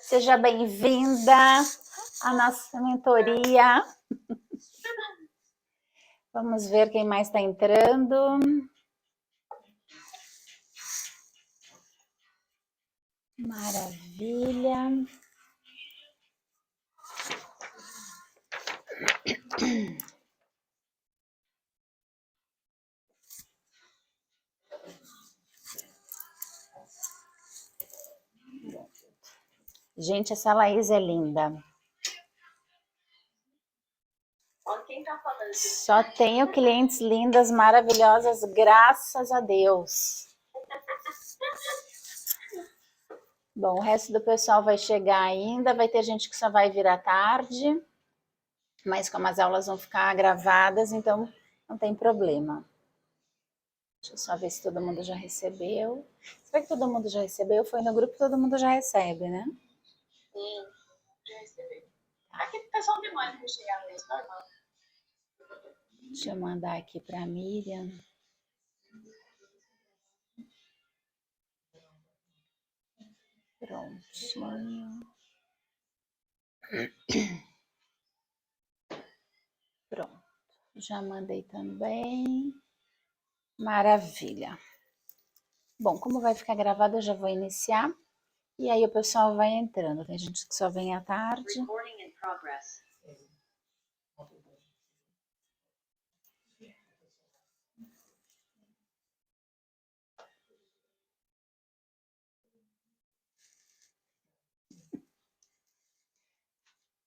Seja bem-vinda à nossa mentoria. Vamos ver quem mais está entrando. Maravilha. Gente, essa Laís é linda. Quem tá falando? Só tenho clientes lindas, maravilhosas, graças a Deus. Bom, o resto do pessoal vai chegar ainda, vai ter gente que só vai vir à tarde, mas como as aulas vão ficar gravadas, então não tem problema. Deixa eu só ver se todo mundo já recebeu. Será que todo mundo já recebeu? Foi no grupo, todo mundo já recebe, né? Sim, já recebi. Aqui o pessoal demora para chegar mesmo, normal. Deixa eu mandar aqui para a Miriam. Prontinho. Pronto. Já mandei também. Maravilha. Bom, como vai ficar gravado, eu já vou iniciar. E aí o pessoal vai entrando. Tem gente que só vem à tarde. Recording in progress.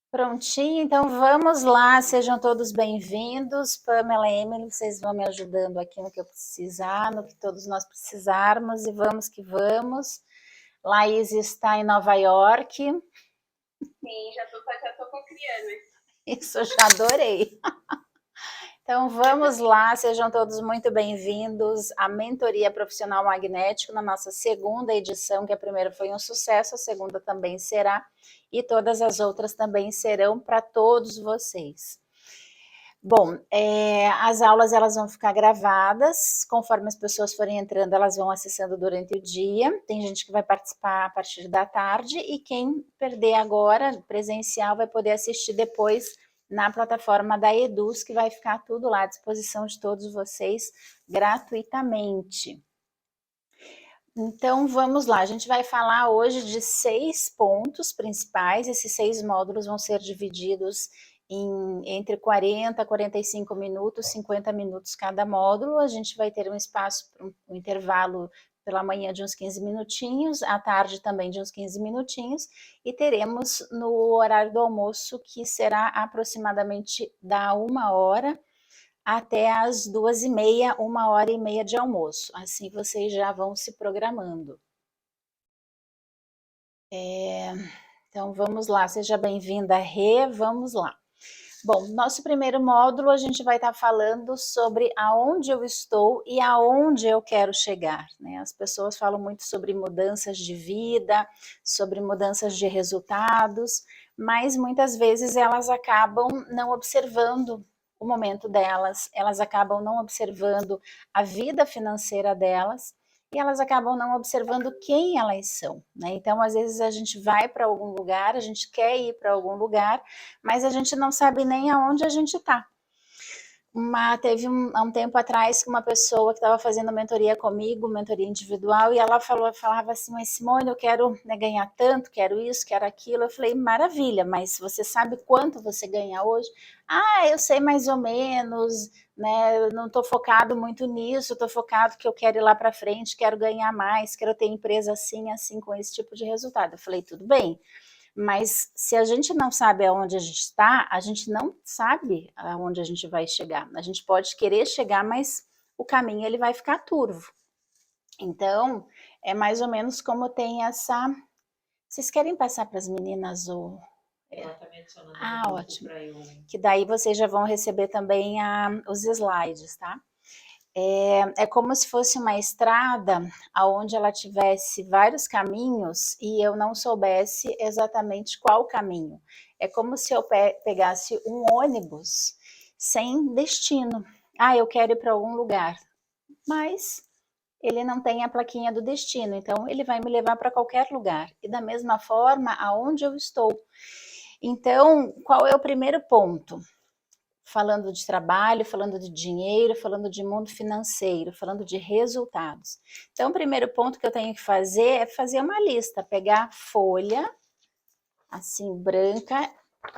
Prontinho, então vamos lá, sejam todos bem-vindos. Pamela e Emily, vocês vão me ajudando aqui no que eu precisar, no que todos nós precisarmos, e vamos que vamos. Laís está em Nova York. Sim, já tô cocriando. Isso eu já adorei. Então vamos lá, sejam todos muito bem-vindos à Mentoria Profissional Magnético, na nossa segunda edição, que a primeira foi um sucesso, a segunda também será, e todas as outras também serão para todos vocês. Bom, as aulas elas vão ficar gravadas, conforme as pessoas forem entrando, elas vão acessando durante o dia, tem gente que vai participar a partir da tarde, e quem perder agora, presencial, vai poder assistir depois na plataforma da Eduz, que vai ficar tudo lá à disposição de todos vocês gratuitamente. Então vamos lá, a gente vai falar hoje de 6 pontos principais, esses 6 módulos vão ser divididos entre 40 a 45 minutos, 50 minutos cada módulo. A gente vai ter um espaço, um intervalo pela manhã de uns 15 minutinhos, à tarde também de uns 15 minutinhos, e teremos no horário do almoço, que será aproximadamente da 1h até as 2h30, 1h30 de almoço. Assim vocês já vão se programando. Então vamos lá, seja bem-vinda, Rê, vamos lá. Bom, nosso primeiro módulo a gente vai estar falando sobre aonde eu estou e aonde eu quero chegar, né? As pessoas falam muito sobre mudanças de vida, sobre mudanças de resultados, mas muitas vezes elas acabam não observando o momento delas, elas acabam não observando a vida financeira delas, e elas acabam não observando quem elas são, né? Então, às vezes a gente vai para algum lugar, a gente quer ir para algum lugar, mas a gente não sabe nem aonde a gente está. Teve há um tempo atrás uma pessoa que estava fazendo mentoria comigo, mentoria individual, e ela falava assim, mas Simone, eu quero, né, ganhar tanto, quero isso, quero aquilo. Eu falei, maravilha, mas você sabe quanto você ganha hoje? Ah, eu sei mais ou menos, né, eu não estou focado muito nisso, estou focado que eu quero ir lá para frente, quero ganhar mais, quero ter empresa assim, assim, com esse tipo de resultado. Eu falei, tudo bem, mas se a gente não sabe aonde a gente está, a gente não sabe aonde a gente vai chegar. A gente pode querer chegar, mas o caminho ele vai ficar turvo. Então, é mais ou menos como tem essa... Vocês querem passar para as meninas o... ótimo. Que daí vocês já vão receber também os slides, tá? É como se fosse uma estrada onde ela tivesse vários caminhos e eu não soubesse exatamente qual caminho. É como se eu pegasse um ônibus sem destino. Ah, eu quero ir para algum lugar, mas ele não tem a plaquinha do destino, então ele vai me levar para qualquer lugar. E da mesma forma, aonde eu estou. Então, qual é o primeiro ponto? Falando de trabalho, falando de dinheiro, falando de mundo financeiro, falando de resultados. Então, o primeiro ponto que eu tenho que fazer é fazer uma lista, pegar folha, assim, branca,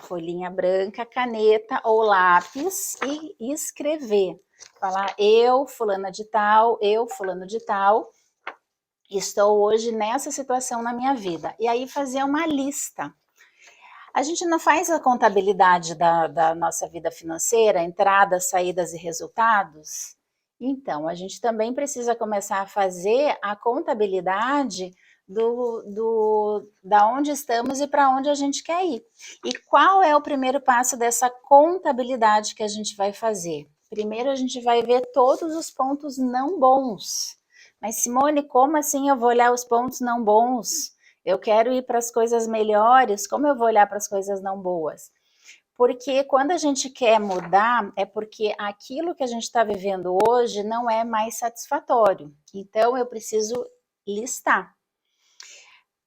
folhinha branca, caneta ou lápis e escrever. Falar, eu, fulana de tal, eu, fulano de tal, estou hoje nessa situação na minha vida. E aí fazer uma lista. A gente não faz a contabilidade da nossa vida financeira, entradas, saídas e resultados? Então, a gente também precisa começar a fazer a contabilidade da onde estamos e para onde a gente quer ir. E qual é o primeiro passo dessa contabilidade que a gente vai fazer? Primeiro, a gente vai ver todos os pontos não bons. Mas, Simone, como assim eu vou olhar os pontos não bons? Eu quero ir para as coisas melhores, como eu vou olhar para as coisas não boas? Porque quando a gente quer mudar, é porque aquilo que a gente está vivendo hoje não é mais satisfatório. Então, eu preciso listar.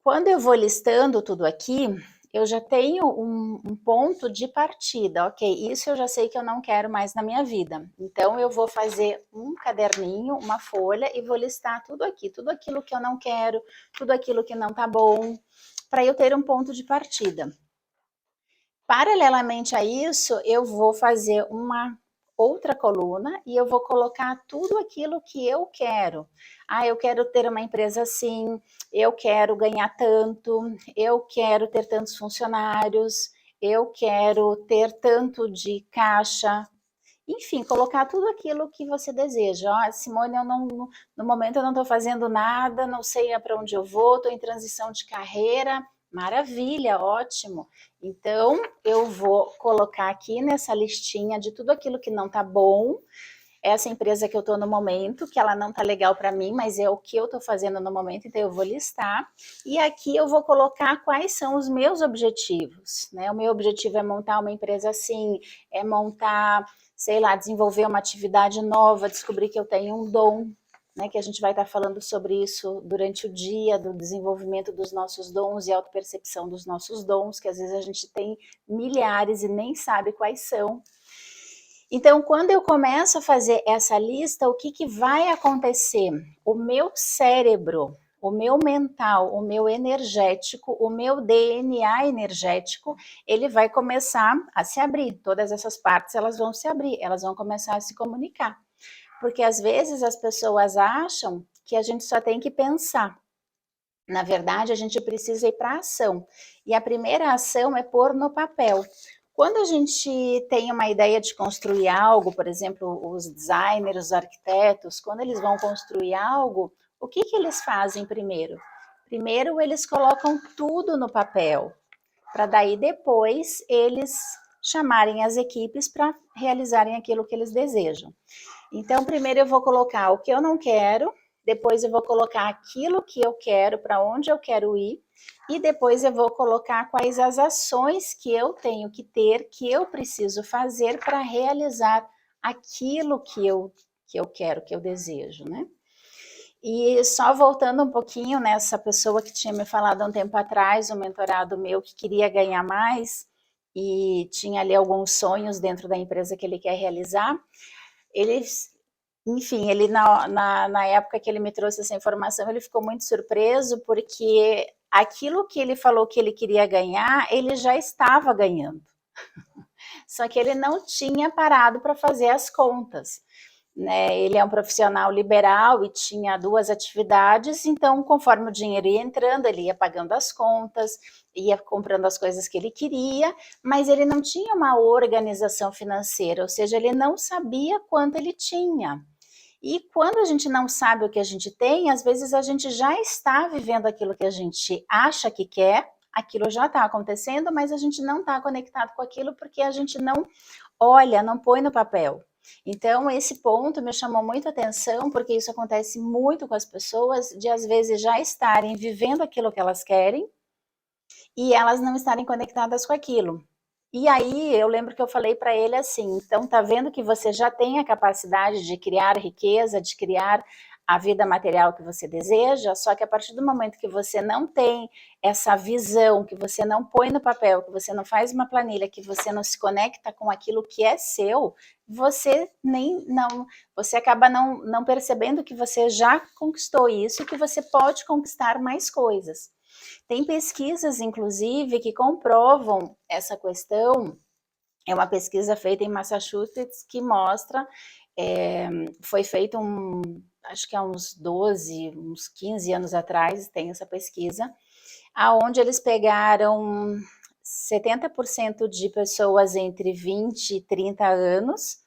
Quando eu vou listando tudo aqui, eu já tenho um ponto de partida, ok? Isso eu já sei que eu não quero mais na minha vida. Então, eu vou fazer um caderninho, uma folha e vou listar tudo aqui, tudo aquilo que eu não quero, tudo aquilo que não tá bom, para eu ter um ponto de partida. Paralelamente a isso, eu vou fazer uma outra coluna e eu vou colocar tudo aquilo que eu quero. Ah, eu quero ter uma empresa assim, eu quero ganhar tanto, eu quero ter tantos funcionários, eu quero ter tanto de caixa. Enfim, colocar tudo aquilo que você deseja. Ó, Simone, no momento eu não estou fazendo nada, não sei para onde eu vou, estou em transição de carreira. Maravilha, ótimo. Então, eu vou colocar aqui nessa listinha de tudo aquilo que não está bom. Essa empresa que eu estou no momento, que ela não está legal para mim, mas é o que eu estou fazendo no momento, então eu vou listar. E aqui eu vou colocar quais são os meus objetivos, né? O meu objetivo é montar uma empresa assim, é montar, sei lá, desenvolver uma atividade nova, descobrir que eu tenho um dom, né, que a gente vai estar falando sobre isso durante o dia, do desenvolvimento dos nossos dons e autopercepção dos nossos dons, que às vezes a gente tem milhares e nem sabe quais são. Então, quando eu começo a fazer essa lista, o que vai acontecer? O meu cérebro, o meu mental, o meu energético, o meu DNA energético, ele vai começar a se abrir. Todas essas partes, elas vão se abrir, elas vão começar a se comunicar. Porque às vezes as pessoas acham que a gente só tem que pensar. Na verdade, a gente precisa ir para a ação. E a primeira ação é pôr no papel. Quando a gente tem uma ideia de construir algo, por exemplo, os designers, os arquitetos, quando eles vão construir algo, o que eles fazem primeiro? Primeiro, eles colocam tudo no papel, para daí depois eles chamarem as equipes para realizarem aquilo que eles desejam. Então, primeiro eu vou colocar o que eu não quero, depois eu vou colocar aquilo que eu quero, para onde eu quero ir, e depois eu vou colocar quais as ações que eu tenho que ter, que eu preciso fazer para realizar aquilo que eu quero, que eu desejo, né? E só voltando um pouquinho nessa pessoa que tinha me falado há um tempo atrás, um mentorado meu que queria ganhar mais e tinha ali alguns sonhos dentro da empresa que ele quer realizar, ele, enfim, ele na época que ele me trouxe essa informação, ele ficou muito surpreso, porque aquilo que ele falou que ele queria ganhar, ele já estava ganhando. Só que ele não tinha parado para fazer as contas. Né? Ele é um profissional liberal e tinha 2 atividades, então conforme o dinheiro ia entrando, ele ia pagando as contas, ia comprando as coisas que ele queria, mas ele não tinha uma organização financeira, ou seja, ele não sabia quanto ele tinha. E quando a gente não sabe o que a gente tem, às vezes a gente já está vivendo aquilo que a gente acha que quer, aquilo já está acontecendo, mas a gente não está conectado com aquilo porque a gente não olha, não põe no papel. Então, esse ponto me chamou muito a atenção, porque isso acontece muito com as pessoas, de às vezes já estarem vivendo aquilo que elas querem e elas não estarem conectadas com aquilo. E aí, eu lembro que eu falei para ele assim, então tá vendo que você já tem a capacidade de criar riqueza, de criar a vida material que você deseja, só que a partir do momento que você não tem essa visão, que você não põe no papel, que você não faz uma planilha, que você não se conecta com aquilo que é seu, você você acaba não percebendo que você já conquistou isso e que você pode conquistar mais coisas. Tem pesquisas, inclusive, que comprovam essa questão. É uma pesquisa feita em Massachusetts que mostra, foi feito acho que há uns 12, uns 15 anos atrás, tem essa pesquisa, aonde eles pegaram 70% de pessoas entre 20 e 30 anos,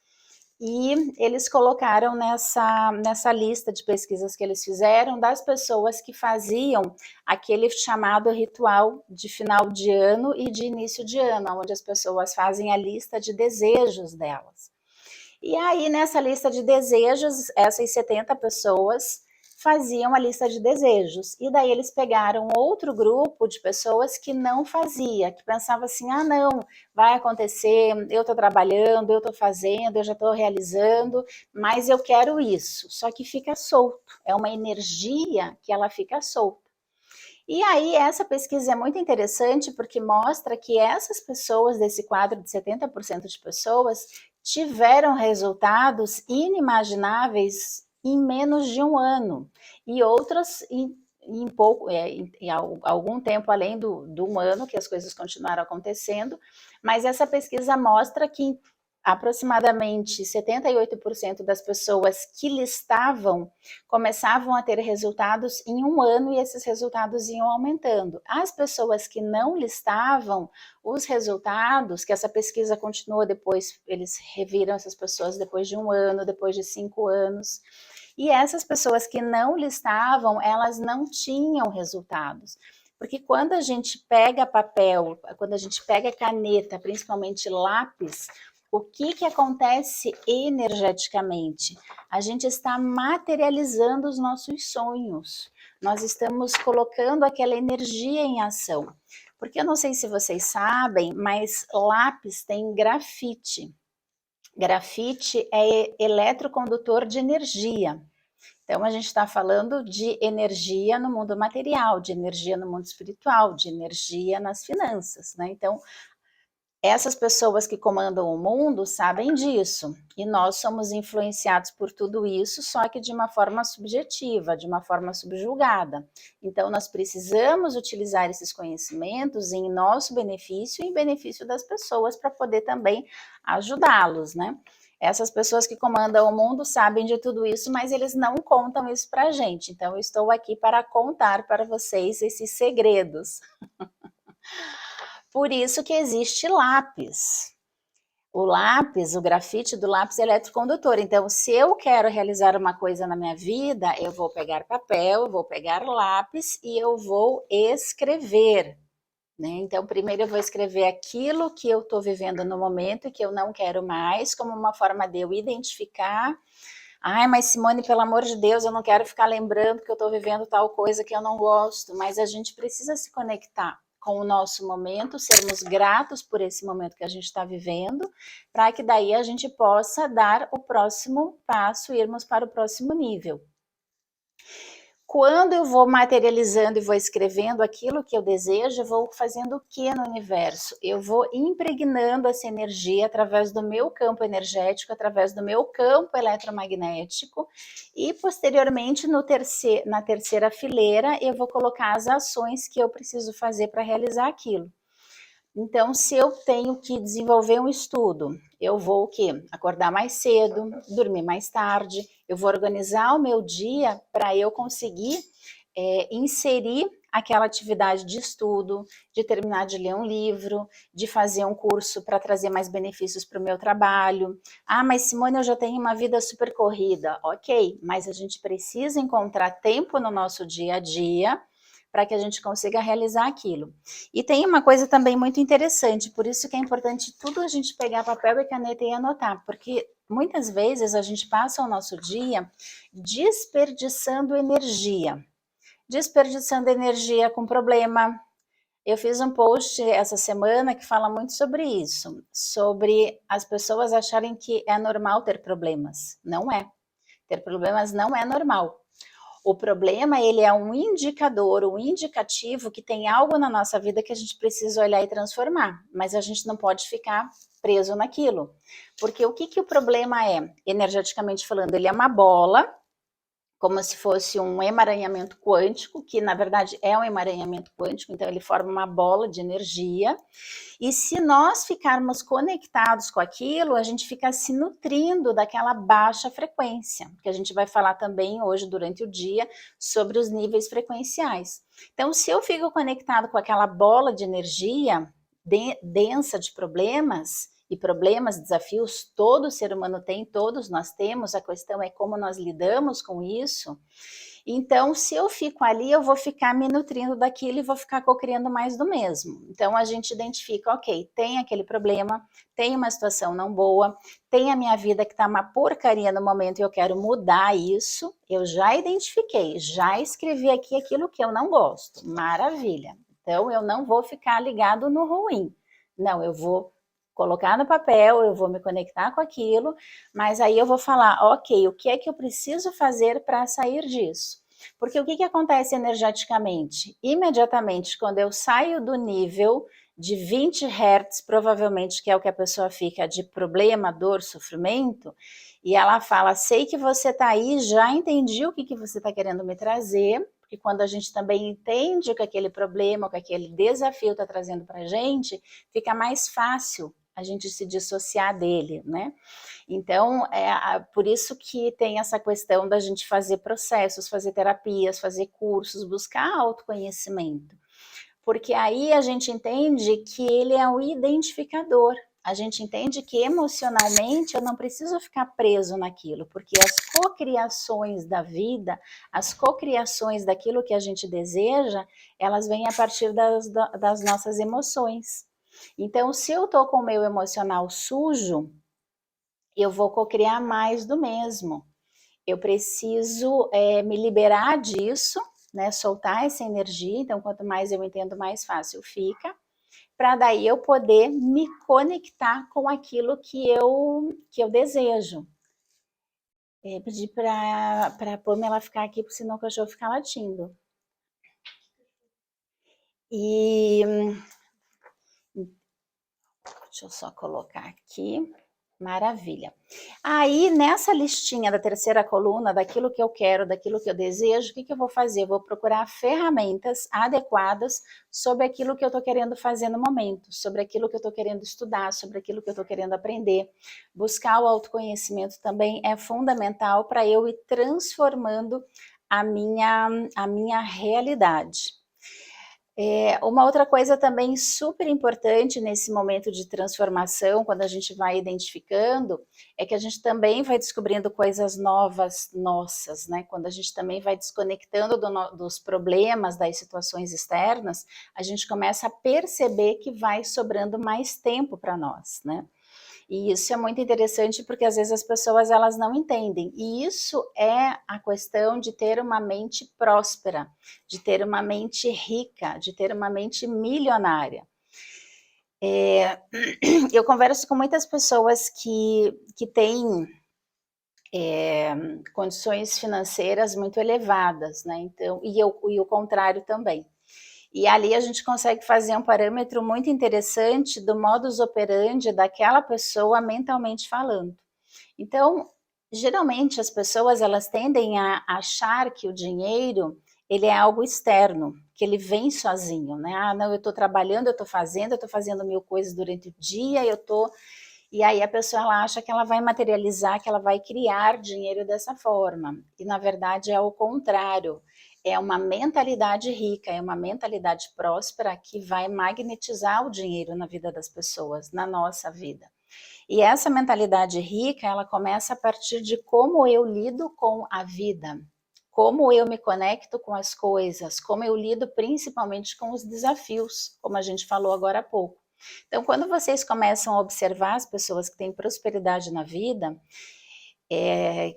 e eles colocaram nessa lista de pesquisas que eles fizeram das pessoas que faziam aquele chamado ritual de final de ano e de início de ano, onde as pessoas fazem a lista de desejos delas. E aí, nessa lista de desejos, essas 70 pessoas faziam a lista de desejos. E daí eles pegaram outro grupo de pessoas que não fazia, que pensava assim, ah, não, vai acontecer, eu estou trabalhando, eu estou fazendo, eu já estou realizando, mas eu quero isso. Só que fica solto, é uma energia que ela fica solta. E aí, essa pesquisa é muito interessante porque mostra que essas pessoas, desse quadro de 70% de pessoas, tiveram resultados inimagináveis em menos de um ano, e outras em algum tempo além do um ano, que as coisas continuaram acontecendo, mas essa pesquisa mostra que aproximadamente 78% das pessoas que listavam começavam a ter resultados em um ano e esses resultados iam aumentando. As pessoas que não listavam os resultados, que essa pesquisa continuou depois, eles reviram essas pessoas depois de um ano, depois de 5 anos, e essas pessoas que não listavam, elas não tinham resultados. Porque quando a gente pega papel, quando a gente pega caneta, principalmente lápis, o que acontece energeticamente? A gente está materializando os nossos sonhos. Nós estamos colocando aquela energia em ação. Porque eu não sei se vocês sabem, mas lápis tem grafite. Grafite é eletrocondutor de energia. Então, a gente está falando de energia no mundo material, de energia no mundo espiritual, de energia nas finanças, né? Então, essas pessoas que comandam o mundo sabem disso, e nós somos influenciados por tudo isso, só que de uma forma subjetiva, de uma forma subjugada. Então, nós precisamos utilizar esses conhecimentos em nosso benefício e em benefício das pessoas, para poder também ajudá-los, né? Essas pessoas que comandam o mundo sabem de tudo isso, mas eles não contam isso para a gente. Então, eu estou aqui para contar para vocês esses segredos. Por isso que existe lápis. O lápis, o grafite do lápis é eletrocondutor. Então, se eu quero realizar uma coisa na minha vida, eu vou pegar papel, eu vou pegar lápis e eu vou escrever, né? Então, primeiro eu vou escrever aquilo que eu estou vivendo no momento e que eu não quero mais, como uma forma de eu identificar. Ai, mas Simone, pelo amor de Deus, eu não quero ficar lembrando que eu estou vivendo tal coisa que eu não gosto, mas a gente precisa se conectar com o nosso momento, sermos gratos por esse momento que a gente está vivendo, para que daí a gente possa dar o próximo passo, irmos para o próximo nível. Quando eu vou materializando e vou escrevendo aquilo que eu desejo, eu vou fazendo o que no universo? Eu vou impregnando essa energia através do meu campo energético, através do meu campo eletromagnético, e posteriormente na terceira fileira eu vou colocar as ações que eu preciso fazer para realizar aquilo. Então, se eu tenho que desenvolver um estudo, eu vou o quê? Acordar mais cedo, dormir mais tarde, eu vou organizar o meu dia para eu conseguir inserir aquela atividade de estudo, de terminar de ler um livro, de fazer um curso para trazer mais benefícios para o meu trabalho. Ah, mas Simone, eu já tenho uma vida super corrida. Ok, mas a gente precisa encontrar tempo no nosso dia a dia para que a gente consiga realizar aquilo. E tem uma coisa também muito interessante, por isso que é importante tudo a gente pegar papel e caneta e anotar, porque muitas vezes a gente passa o nosso dia desperdiçando energia com problema. Eu fiz um post essa semana que fala muito sobre isso, sobre as pessoas acharem que é normal ter problemas. Não é. Ter problemas não é normal. O problema, ele é um indicador, um indicativo que tem algo na nossa vida que a gente precisa olhar e transformar, mas a gente não pode ficar preso naquilo. Porque o que o problema é, energeticamente falando? Ele é uma bola, como se fosse um emaranhamento quântico, que na verdade é um emaranhamento quântico, então ele forma uma bola de energia, e se nós ficarmos conectados com aquilo, a gente fica se nutrindo daquela baixa frequência, que a gente vai falar também hoje durante o dia sobre os níveis frequenciais. Então, se eu fico conectado com aquela bola de energia densa de problemas, e problemas, desafios, todo ser humano tem, todos nós temos, a questão é como nós lidamos com isso. Então, se eu fico ali, eu vou ficar me nutrindo daquilo e vou ficar cocriando mais do mesmo. Então, a gente identifica, ok, tem aquele problema, tem uma situação não boa, tem a minha vida que está uma porcaria no momento e eu quero mudar isso. Eu já identifiquei, já escrevi aqui aquilo que eu não gosto. Maravilha. Então, eu não vou ficar ligado no ruim. Não, eu vou colocar no papel, eu vou me conectar com aquilo, mas aí eu vou falar, ok, o que é que eu preciso fazer para sair disso? Porque o que acontece energeticamente? Imediatamente, quando eu saio do nível de 20 Hz, provavelmente que é o que a pessoa fica de problema, dor, sofrimento, e ela fala, sei que você está aí, já entendi o que você está querendo me trazer, porque quando a gente também entende o que aquele problema, o que aquele desafio está trazendo para a gente, fica mais fácil a gente se dissociar dele, né? Então, por isso que tem essa questão da gente fazer processos, fazer terapias, fazer cursos, buscar autoconhecimento. Porque aí a gente entende que ele é o identificador. A gente entende que emocionalmente eu não preciso ficar preso naquilo, porque as cocriações da vida, as cocriações daquilo que a gente deseja, elas vêm a partir das nossas emoções. Então, se eu tô com o meu emocional sujo, eu vou cocriar mais do mesmo. Eu preciso me liberar disso, né? Soltar essa energia. Então, quanto mais eu entendo, mais fácil fica. Para daí eu poder me conectar com aquilo que eu desejo. Pedir para a Pamela ficar aqui, porque senão o cachorro fica latindo. E deixa eu só colocar aqui. Maravilha. Aí, nessa listinha da terceira coluna, daquilo que eu quero, daquilo que eu desejo, o que eu vou fazer? Eu vou procurar ferramentas adequadas sobre aquilo que eu estou querendo fazer no momento, sobre aquilo que eu estou querendo estudar, sobre aquilo que eu estou querendo aprender. Buscar o autoconhecimento também é fundamental para eu ir transformando a minha realidade. Uma outra coisa também super importante nesse momento de transformação, quando a gente vai identificando, é que a gente também vai descobrindo coisas novas nossas, né? Quando a gente também vai desconectando dos problemas, das situações externas, a gente começa a perceber que vai sobrando mais tempo para nós, né? E isso é muito interessante porque às vezes as pessoas elas não entendem. E isso é a questão de ter uma mente próspera, de ter uma mente rica, de ter uma mente milionária. Eu converso com muitas pessoas que têm condições financeiras muito elevadas, né? Então, e o contrário também. E ali a gente consegue fazer um parâmetro muito interessante do modus operandi daquela pessoa mentalmente falando. Então, geralmente as pessoas elas tendem a achar que o dinheiro ele é algo externo, que ele vem sozinho, né? Ah, não, eu estou trabalhando, eu estou fazendo 1000 coisas durante o dia, e aí a pessoa ela acha que ela vai materializar, que ela vai criar dinheiro dessa forma. E na verdade é o contrário. É uma mentalidade rica, é uma mentalidade próspera que vai magnetizar o dinheiro na vida das pessoas, na nossa vida. E essa mentalidade rica, ela começa a partir de como eu lido com a vida, como eu me conecto com as coisas, como eu lido principalmente com os desafios, como a gente falou agora há pouco. Então, quando vocês começam a observar as pessoas que têm prosperidade na vida,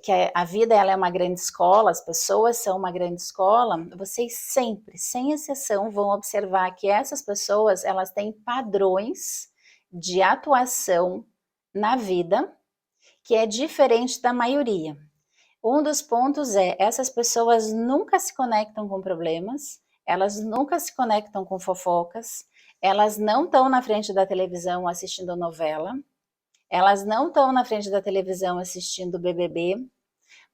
que a vida ela é uma grande escola, as pessoas são uma grande escola, vocês sempre, sem exceção, vão observar que essas pessoas elas têm padrões de atuação na vida que é diferente da maioria. Um dos pontos é, essas pessoas nunca se conectam com problemas, elas nunca se conectam com fofocas, elas não estão na frente da televisão assistindo novela, elas não estão na frente da televisão assistindo BBB.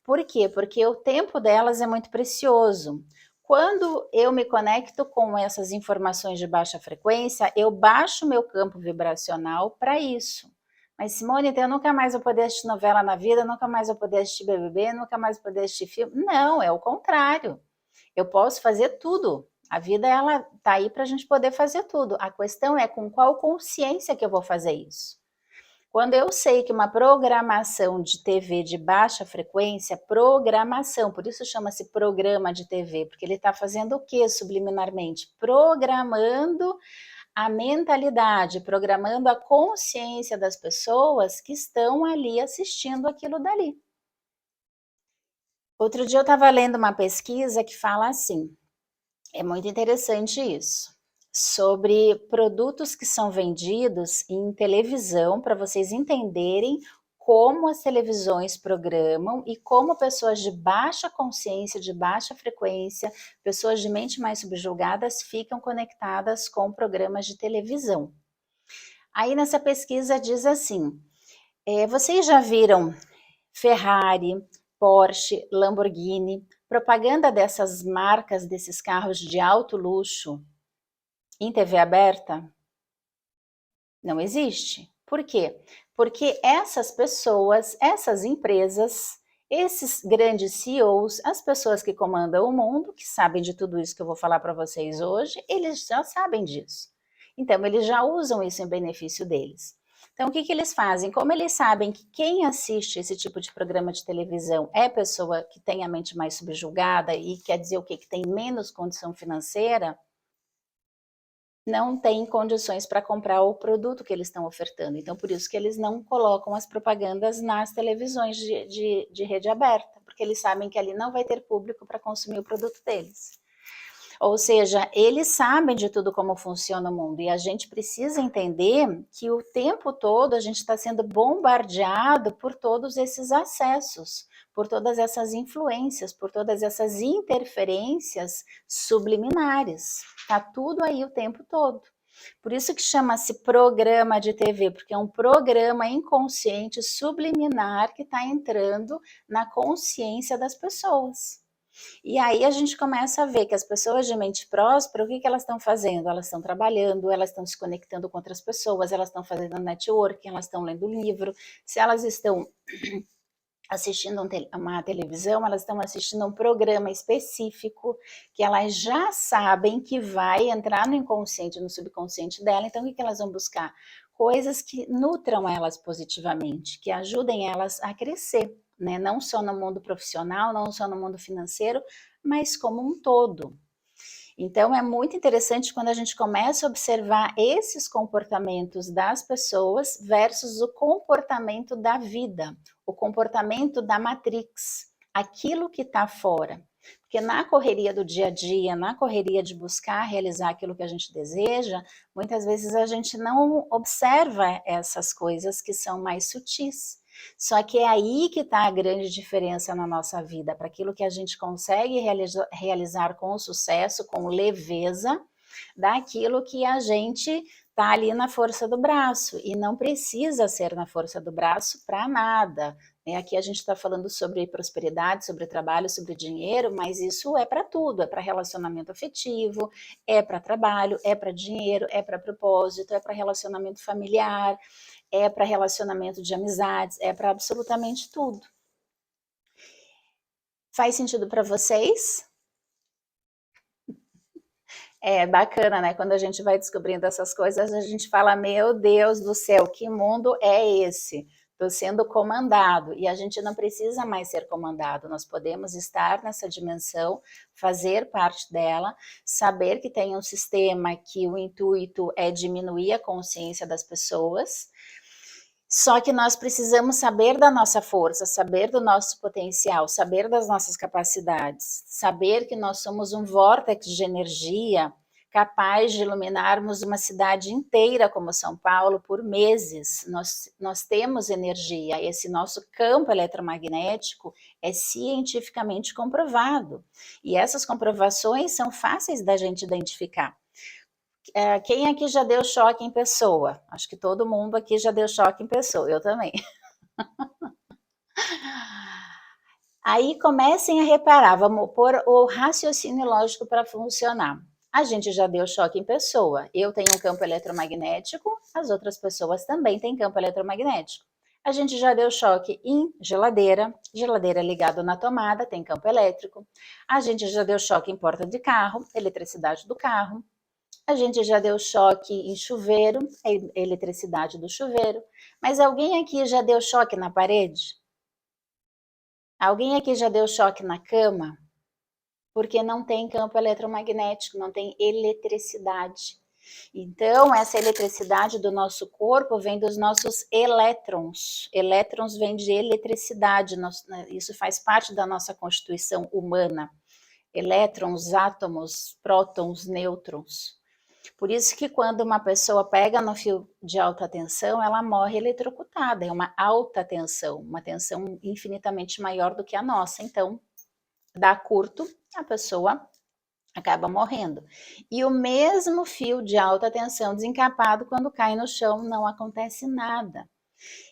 Por quê? Porque o tempo delas é muito precioso. Quando eu me conecto com essas informações de baixa frequência, eu baixo meu campo vibracional para isso. Mas, Simone, então eu nunca mais vou poder assistir novela na vida, nunca mais vou poder assistir BBB, nunca mais vou poder assistir filme. Não, é o contrário. Eu posso fazer tudo. A vida, ela tá aí para a gente poder fazer tudo. A questão é com qual consciência que eu vou fazer isso. Quando eu sei que uma programação de TV de baixa frequência, programação, por isso chama-se programa de TV, porque ele está fazendo o que subliminarmente? Programando a mentalidade, programando a consciência das pessoas que estão ali assistindo aquilo dali. Outro dia eu estava lendo uma pesquisa que fala assim, é muito interessante isso, sobre produtos que são vendidos em televisão, para vocês entenderem como as televisões programam e como pessoas de baixa consciência, de baixa frequência, pessoas de mente mais subjulgadas ficam conectadas com programas de televisão. Aí nessa pesquisa diz assim, vocês já viram Ferrari, Porsche, Lamborghini, propaganda dessas marcas, desses carros de alto luxo em TV aberta? Não existe. Por quê? Porque essas pessoas, essas empresas, esses grandes CEOs, as pessoas que comandam o mundo, que sabem de tudo isso que eu vou falar para vocês hoje, eles já sabem disso. Então, eles já usam isso em benefício deles. Então, o que eles fazem? Como eles sabem que quem assiste esse tipo de programa de televisão é pessoa que tem a mente mais subjugada e quer dizer o quê? Que tem menos condição financeira, não tem condições para comprar o produto que eles estão ofertando. Então, por isso que eles não colocam as propagandas nas televisões de rede aberta, porque eles sabem que ali não vai ter público para consumir o produto deles. Ou seja, eles sabem de tudo como funciona o mundo e a gente precisa entender que o tempo todo a gente está sendo bombardeado por todos esses acessos, por todas essas influências, por todas essas interferências subliminares. Está tudo aí o tempo todo. Por isso que chama-se programa de TV, porque é um programa inconsciente subliminar que está entrando na consciência das pessoas. E aí a gente começa a ver que as pessoas de mente próspera, o que elas estão fazendo? Elas estão trabalhando, elas estão se conectando com outras pessoas, elas estão fazendo networking, elas estão lendo livro. Se elas estão assistindo uma televisão, elas estão assistindo um programa específico que elas já sabem que vai entrar no inconsciente, no subconsciente dela. Então, o que elas vão buscar? Coisas que nutram elas positivamente, que ajudem elas a crescer, né? Não só no mundo profissional, não só no mundo financeiro, mas como um todo. Então, é muito interessante quando a gente começa a observar esses comportamentos das pessoas versus o comportamento da vida, o comportamento da Matrix, aquilo que está fora. Porque na correria do dia a dia, na correria de buscar realizar aquilo que a gente deseja, muitas vezes a gente não observa essas coisas que são mais sutis. Só que é aí que está a grande diferença na nossa vida, para aquilo que a gente consegue realizar com sucesso, com leveza, daquilo que a gente está ali na força do braço, e não precisa ser na força do braço para nada. Aqui a gente está falando sobre prosperidade, sobre trabalho, sobre dinheiro, mas isso é para tudo, é para relacionamento afetivo, é para trabalho, é para dinheiro, é para propósito, é para relacionamento familiar, é para relacionamento de amizades, é para absolutamente tudo. Faz sentido para vocês? É bacana, né? Quando a gente vai descobrindo essas coisas, a gente fala, meu Deus do céu, que mundo é esse? Estou sendo comandado, e a gente não precisa mais ser comandado, nós podemos estar nessa dimensão, fazer parte dela, saber que tem um sistema que o intuito é diminuir a consciência das pessoas. Só que nós precisamos saber da nossa força, saber do nosso potencial, saber das nossas capacidades, saber que nós somos um vórtice de energia capaz de iluminarmos uma cidade inteira como São Paulo por meses. Nós temos energia, esse nosso campo eletromagnético é cientificamente comprovado. E essas comprovações são fáceis da gente identificar. Quem aqui já deu choque em pessoa? Acho que todo mundo aqui já deu choque em pessoa, eu também. Aí comecem a reparar, vamos pôr o raciocínio lógico para funcionar. A gente já deu choque em pessoa. Eu tenho um campo eletromagnético, as outras pessoas também têm campo eletromagnético. A gente já deu choque em geladeira, geladeira ligada na tomada, tem campo elétrico. A gente já deu choque em porta de carro, eletricidade do carro. A gente já deu choque em chuveiro, eletricidade do chuveiro. Mas alguém aqui já deu choque na parede? Alguém aqui já deu choque na cama? Porque não tem campo eletromagnético, não tem eletricidade. Então, essa eletricidade do nosso corpo vem dos nossos elétrons. Elétrons vem de eletricidade, isso faz parte da nossa constituição humana. Elétrons, átomos, prótons, nêutrons. Por isso que quando uma pessoa pega no fio de alta tensão, ela morre eletrocutada, é uma alta tensão, uma tensão infinitamente maior do que a nossa. Então, dá curto, a pessoa acaba morrendo. E o mesmo fio de alta tensão desencapado, quando cai no chão, não acontece nada.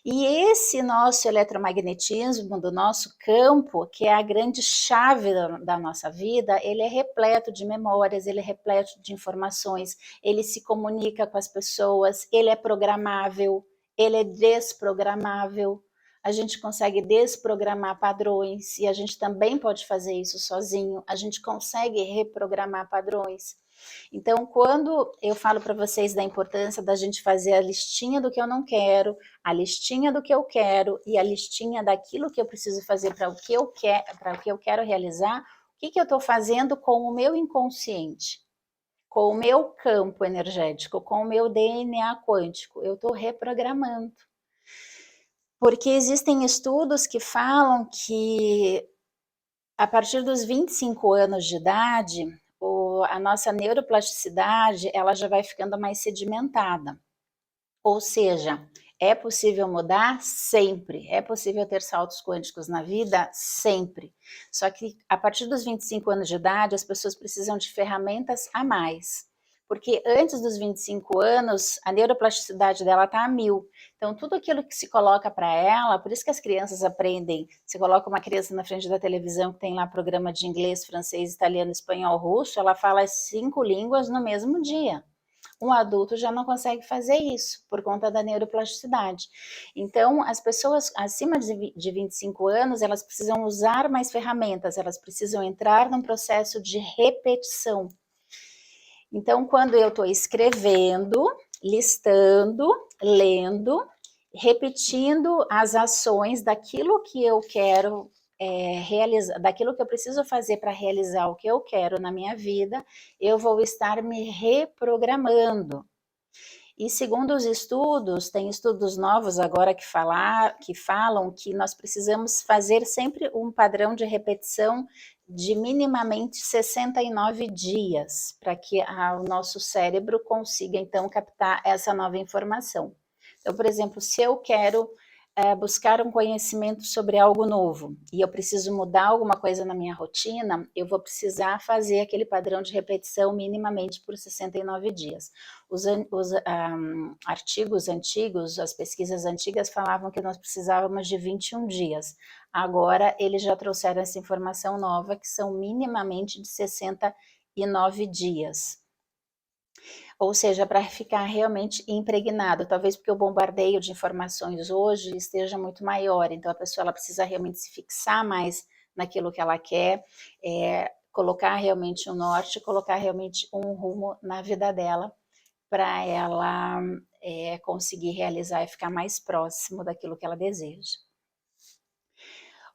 E esse nosso eletromagnetismo do nosso campo, que é a grande chave da nossa vida, ele é repleto de memórias, ele é repleto de informações, ele se comunica com as pessoas, ele é programável, ele é desprogramável. A gente consegue desprogramar padrões e a gente também pode fazer isso sozinho. A gente consegue reprogramar padrões. Então, quando eu falo para vocês da importância da gente fazer a listinha do que eu não quero, a listinha do que eu quero e a listinha daquilo que eu preciso fazer para o que eu quero realizar, o que eu estou fazendo com o meu inconsciente, com o meu campo energético, com o meu DNA quântico? Eu estou reprogramando. Porque existem estudos que falam que a partir dos 25 anos de idade, a nossa neuroplasticidade ela já vai ficando mais sedimentada. Ou seja, é possível mudar? Sempre. É possível ter saltos quânticos na vida? Sempre. Só que a partir dos 25 anos de idade, as pessoas precisam de ferramentas a mais. Porque antes dos 25 anos, a neuroplasticidade dela está a 1000. Então, tudo aquilo que se coloca para ela, por isso que as crianças aprendem. Você coloca uma criança na frente da televisão que tem lá programa de inglês, francês, italiano, espanhol, russo, ela fala as 5 línguas no mesmo dia. Um adulto já não consegue fazer isso por conta da neuroplasticidade. Então, as pessoas acima de 25 anos, elas precisam usar mais ferramentas, elas precisam entrar num processo de repetição. Então, quando eu estou escrevendo, listando, lendo, repetindo as ações daquilo que eu quero realizar, daquilo que eu preciso fazer para realizar o que eu quero na minha vida, eu vou estar me reprogramando. E segundo os estudos, tem estudos novos agora que falam que nós precisamos fazer sempre um padrão de repetição de minimamente 69 dias, para que o nosso cérebro consiga então captar essa nova informação. Então, por exemplo, se eu quero buscar um conhecimento sobre algo novo e eu preciso mudar alguma coisa na minha rotina, eu vou precisar fazer aquele padrão de repetição minimamente por 69 dias. Os artigos antigos, as pesquisas antigas falavam que nós precisávamos de 21 dias. Agora, eles já trouxeram essa informação nova, que são minimamente de 69 dias. Ou seja, para ficar realmente impregnado, talvez porque o bombardeio de informações hoje esteja muito maior, então a pessoa ela precisa realmente se fixar mais naquilo que ela quer, colocar realmente um norte, colocar realmente um rumo na vida dela, para ela conseguir realizar e ficar mais próximo daquilo que ela deseja.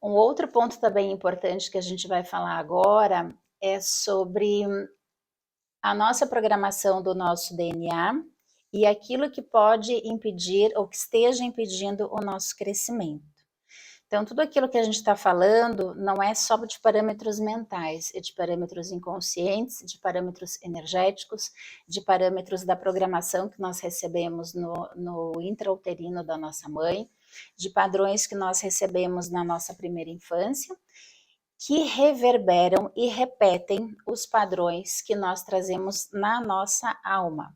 Um outro ponto também importante que a gente vai falar agora é sobre a nossa programação do nosso DNA e aquilo que pode impedir ou que esteja impedindo o nosso crescimento. Então, tudo aquilo que a gente está falando não é só de parâmetros mentais, é de parâmetros inconscientes, de parâmetros energéticos, de parâmetros da programação que nós recebemos no intrauterino da nossa mãe, de padrões que nós recebemos na nossa primeira infância, que reverberam e repetem os padrões que nós trazemos na nossa alma.